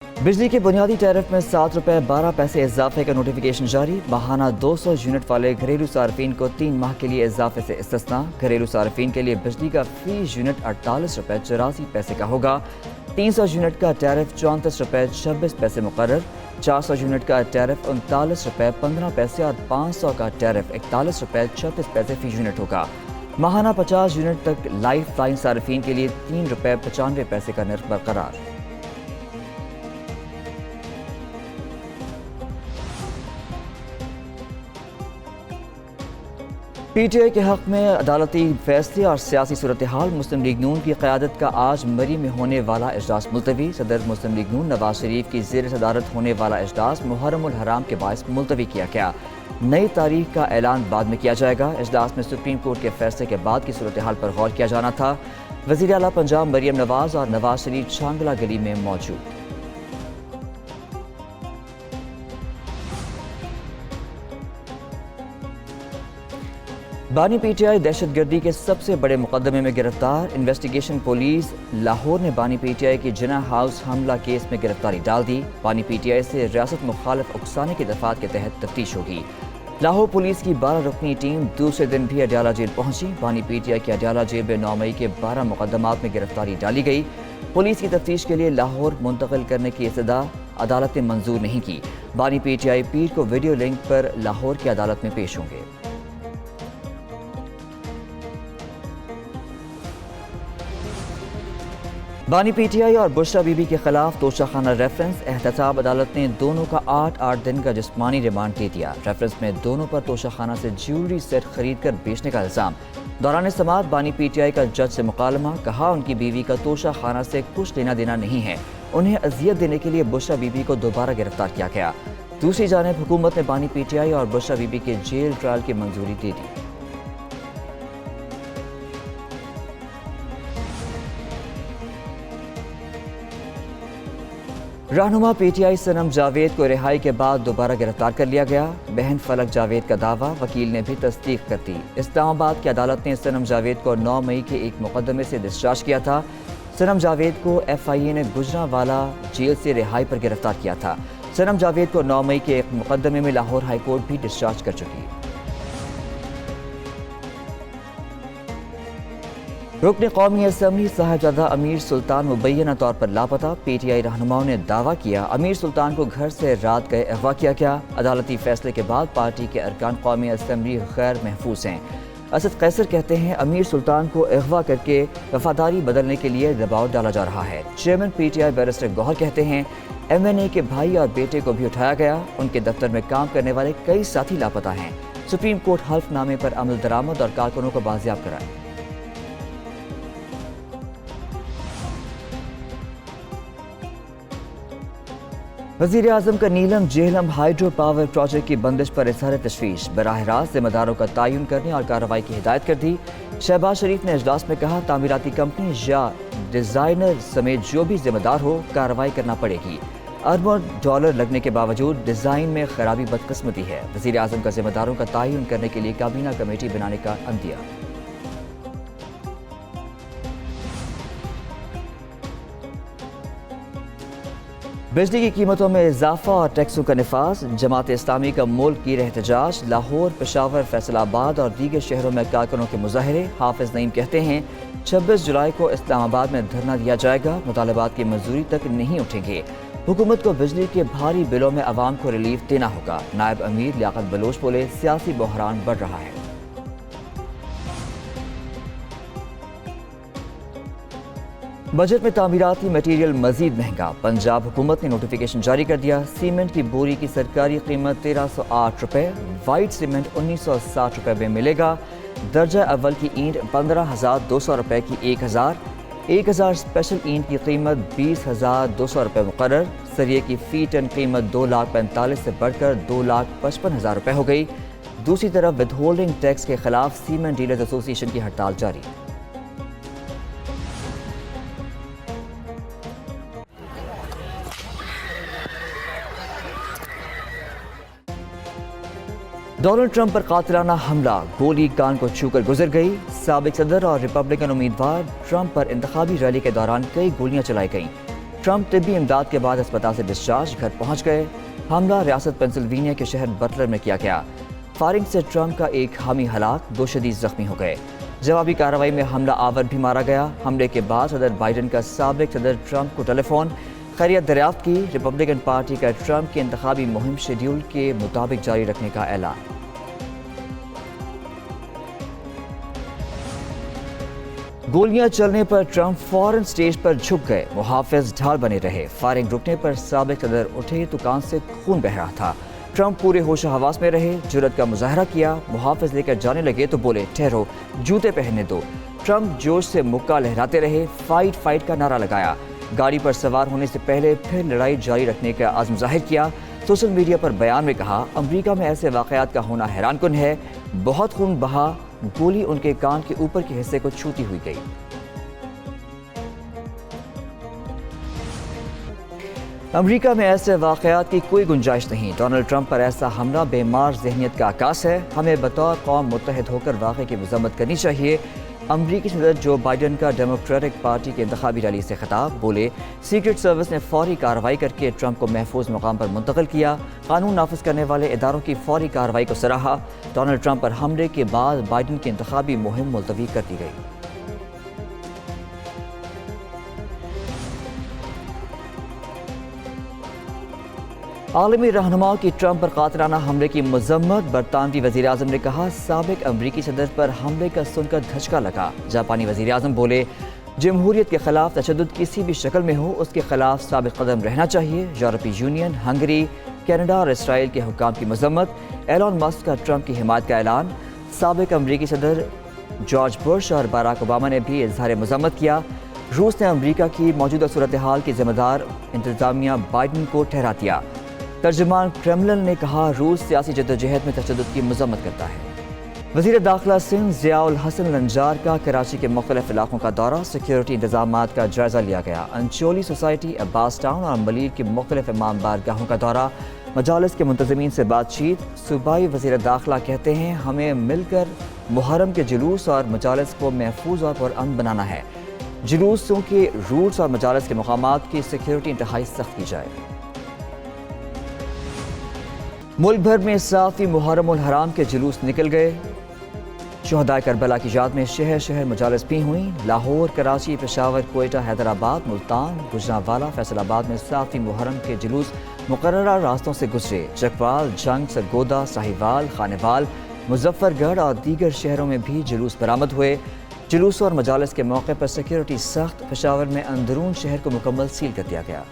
बिजली के बुनियादी टैरिफ में 7 रुपये 12 पैसे इजाफे का नोटिफिकेशन जारी। माहाना 200 यूनिट वाले घरेलू सार्फिन को 3 माह के लिए इजाफे से इस्तिस्ना। घरेलू सार्फिन के लिए बिजली का फी यूनिट 48 रुपये 84 पैसे का होगा। 300 यूनिट का टैरिफ 34 रुपये 26 पैसे मुकर्रर। 400 यूनिट का टैरिफ 39 रुपये 15 पैसे और 500 का टैरिफ 41 रुपये 36 पैसे फी यूनिट होगा। माहाना 50 यूनिट तक लाइफ लाइन सार्फिन के लिए 3 रुपये 95 पैसे का निर्ख बरकरार। PTI के हक में अदालती फैसले और सियासी सूरत हाल। मुस्लिम लीग नून की क़यादत का आज मरी में होने वाला इजलास मुलतवी। सदर मुस्लिम लीग नून नवाज शरीफ की ज़ेर सदारत होने वाला इजलास मुहर्रम उल हराम के बायस मुलतवी किया गया। नई तारीख का ऐलान बाद में किया जाएगा। इजलास में सुप्रीम कोर्ट के फैसले के बाद की सूरत हाल पर गौर किया जाना था। वज़ीर आला पंजाब मरियम नवाज और नवाज शरीफ छांगला गली में मौजूद। बानी PTI दहशतगर्दी के सबसे बड़े मुकदमे में गिरफ्तार। इन्वेस्टिगेशन पुलिस लाहौर ने बानी PTI की जिना हाउस हमला केस में गिरफ्तारी डाल दी। बानी PTI से रियासत मुखालिफ उकसाने की दफात के तहत तफ्तीश होगी। लाहौर पुलिस की 12 रुकनी टीम दूसरे दिन भी अडयाला जेल पहुंची। बानी PTI की अडयाला जेल में 9 मई के 12 मुकदमात में गिरफ्तारी डाली गई। पुलिस की तफ्तीश के लिए लाहौर मुंतकिल करने की इस्तदा अदालत ने मंजूर नहीं की। बानी PTI पीर को वीडियो लिंक पर लाहौर की अदालत में पेश होंगे। बानी PTI और बुशरा बीबी के खिलाफ तोशाखाना रेफरेंस। एहतसाब अदालत ने दोनों का 8 दिन का जिस्मानी रिमांड दे दिया। रेफरेंस में दोनों पर तोशाखाना से ज्वेलरी सेट खरीद कर बेचने का इल्जाम। दौरान समाअत बानी PTI का जज से मुकालमा। कहा उनकी बीवी का तोशाखाना से कुछ लेना देना नहीं है। उन्हें अजियत देने के लिए बुशरा बीबी को दोबारा गिरफ्तार किया गया। दूसरी जानिब हुकूमत ने बानी PTI और बुशरा बीबी के जेल ट्रायल की मंजूरी दे दी। रहनुमा PTI सनम जावेद को रिहाई के बाद दोबारा गिरफ्तार कर लिया गया। बहन फलक जावेद का दावा वकील ने भी तस्दीक कर दी। इस्लामाबाद की अदालत ने सनम जावेद को 9 मई के एक मुकदमे से डिस्चार्ज किया था। सनम जावेद को FIA ने गुजरांवाला जेल से रिहाई पर गिरफ्तार किया था। सनम जावेद को 9 मई के एक मुकदमे में लाहौर हाई कोर्ट भी डिस्चार्ज कर चुकी है। रुकन कौमी असम्बली साहिबजादा अमीर सुल्तान मुबैना तौर पर लापता। PTI रहनुमाओं ने दावा किया अमीर सुल्तान को घर से रात गए अगवा किया गया। अदालती फैसले के बाद पार्टी के अरकान कौमी असम्बली गैर महफूज हैं। असद कैसर कहते हैं अमीर सुल्तान को अगवा करके वफादारी बदलने के लिए दबाव डाला जा रहा है। चेयरमैन PTI बैरिस्टर गौहर कहते हैं MNA के भाई और बेटे को भी उठाया गया। उनके दफ्तर में काम करने वाले कई साथी लापता हैं। सुप्रीम कोर्ट हल्फनामे पर अमल दरामद और कारकुनों को बाजियाब कराए। वज़ीर आज़म का नीलम जेहलम हाइड्रो पावर प्रोजेक्ट की बंदिश पर इज़हार तशवीश। बराह रास्त ज़िम्मेदारों का तयन करने और कार्रवाई की हिदायत कर दी। शहबाज शरीफ ने इजलास में कहा तामीराती कंपनी या डिज़ाइनर समेत जो भी जिम्मेदार हो कार्रवाई करना पड़ेगी। अरबों डॉलर लगने के बावजूद डिज़ाइन में खराबी बदकिस्मती है। वज़ीर आज़म का जिम्मेदारों का तयन करने के लिए काबीना कमेटी बनाने का अंदिया। बिजली की कीमतों में इजाफा और टैक्सों का निफाज। जमात इस्लामी का मुल्क गिर एहतजाज। लाहौर, पेशावर, फैसलाबाद और दीगर शहरों में कारकुनों के मुजाहरे। हाफिज नईम कहते हैं 26 जुलाई को इस्लामाबाद में धरना दिया जाएगा। मुतालबात की मंजूरी तक नहीं उठेंगे। हुकूमत को बिजली के भारी बिलों में अवाम को रिलीफ देना होगा। नायब अमीर लियाकत बलोच बोले सियासी बहरान बढ़ रहा है। बजट में तामीराती मटीरियल मजीद महंगा। पंजाब हुकूमत ने नोटिफिकेशन जारी कर दिया। सीमेंट की बोरी की सरकारी कीमत 1308 रुपये, वाइट सीमेंट 1960 रुपये में मिलेगा। दर्जा अव्वल की ईंट 15,200 रुपये की 1000 स्पेशल ईंट की कीमत 20,200 रुपये मुकर्रर। सरिये की फी टन कीमत 2,45,000 से बढ़कर 2,55,000 रुपये हो गई। दूसरी तरफ विदहोल्डिंग टैक्स के खिलाफ सीमेंट डीलर्स एसोसिएशन की हड़ताल जारी। डोनाल्ड ट्रंप पर कातिलाना हमला, गोली कान को छूकर गुजर गई। साबिक सदर और रिपब्लिकन उम्मीदवार ट्रंप पर इंतखाबी रैली के दौरान कई गोलियां चलाई गईं। ٹرمپ طبی امداد کے بعد اسپتال سے ڈسچارج گھر پہنچ گئے۔ حملہ ریاست پینسلوینیا کے شہر بٹلر میں کیا گیا۔ فائرنگ سے ٹرمپ کا ایک حامی ہلاک، 2 شدید زخمی ہو گئے۔ جوابی کارروائی میں حملہ آور بھی مارا گیا۔ حملے کے بعد صدر بائیڈن کا سابق صدر ٹرمپ کو ٹیلی فون خیریت دریافت کی۔ ریپبلکن پارٹی کا ٹرمپ کی انتخابی مہم شیڈول کے مطابق جاری رکھنے کا اعلان۔ گولیاں چلنے پر ٹرمپ فوراً سٹیج پر جھک گئے، محافظ ڈھال بنے رہے۔ فائرنگ رکنے پر سابق صدر اٹھے تو کان سے خون بہہ رہا تھا۔ ٹرمپ پورے ہوش و حواس میں رہے، جرأت کا مظاہرہ کیا۔ محافظ لے کر جانے لگے تو بولے ٹھہرو، جوتے پہننے دو۔ ٹرمپ جوش سے مکہ لہراتے رہے، فائٹ فائٹ کا نعرہ لگایا۔ گاڑی پر سوار ہونے سے پہلے پھر لڑائی جاری رکھنے کا عزم ظاہر کیا۔ سوشل میڈیا پر بیان میں کہا، امریکہ میں ایسے واقعات کا ہونا حیران کن ہے، بہت خون بہا، گولی ان کے کان کے اوپر کے حصے کو چھوتی ہوئی گئی۔ امریکہ میں ایسے واقعات کی کوئی گنجائش نہیں۔ ڈونلڈ ٹرمپ پر ایسا حملہ بے مار ذہنیت کا عکاس ہے۔ ہمیں بطور قوم متحد ہو کر واقعے کی مذمت کرنی چاہیے۔ امریکی صدر جو بائیڈن کا ڈیموکریٹک پارٹی کی انتخابی ریلی سے خطاب، بولے سیکرٹ سروس نے فوری کارروائی کر کے ٹرمپ کو محفوظ مقام پر منتقل کیا۔ قانون نافذ کرنے والے اداروں کی فوری کارروائی کو سراہا۔ ڈونلڈ ٹرمپ پر حملے کے بعد بائیڈن کی انتخابی مہم ملتوی کر دی گئی۔ عالمی رہنماؤں کی ٹرمپ پر قاتلانہ حملے کی مذمت۔ برطانوی وزیراعظم نے کہا، سابق امریکی صدر پر حملے کا سن کر دھچکا لگا۔ جاپانی وزیراعظم بولے، جمہوریت کے خلاف تشدد کسی بھی شکل میں ہو، اس کے خلاف ثابت قدم رہنا چاہیے۔ یورپی یونین، ہنگری، کینیڈا اور اسرائیل کے حکام کی مذمت۔ ایلون مسک کا ٹرمپ کی حمایت کا اعلان۔ سابق امریکی صدر جارج بش اور باراک اوباما نے بھی اظہار مذمت کیا۔ روس نے امریکہ کی موجودہ صورتحال کی ذمہ دار انتظامیہ بائیڈن کو ٹھہرا دیا۔ ترجمان کرملن نے کہا، روس سیاسی جدوجہد میں تشدد کی مذمت کرتا ہے۔ وزیر داخلہ سندھ ضیاء الحسن لنجار کا کراچی کے مختلف علاقوں کا دورہ، سیکیورٹی انتظامات کا جائزہ لیا گیا۔ انچولی سوسائٹی، عباس ٹاؤن اور ملیر کی مختلف امام بارگاہوں کا دورہ، مجالس کے منتظمین سے بات چیت۔ صوبائی وزیر داخلہ کہتے ہیں، ہمیں مل کر محرم کے جلوس اور مجالس کو محفوظ اور پرامن بنانا ہے۔ جلوسوں کے روٹس اور مجالس کے مقامات کی سیکیورٹی انتہائی سخت کی جائے۔ ملک بھر میں 7ویں محرم الحرام کے جلوس نکل گئے۔ شہدائے کربلا کی یاد میں شہر شہر مجالس بھی ہوئیں۔ لاہور، کراچی، پشاور، کوئٹہ، حیدرآباد، ملتان، گوجرانوالہ، فیصل آباد میں 7ویں محرم کے جلوس مقررہ راستوں سے گزرے۔ چکوال، جنگ، سرگودا، ساہیوال، خانیوال، مظفر گڑھ اور دیگر شہروں میں بھی جلوس برآمد ہوئے۔ جلوسوں اور مجالس کے موقع پر سیکیورٹی سخت۔ پشاور میں اندرون شہر کو مکمل سیل کر دیا گیا۔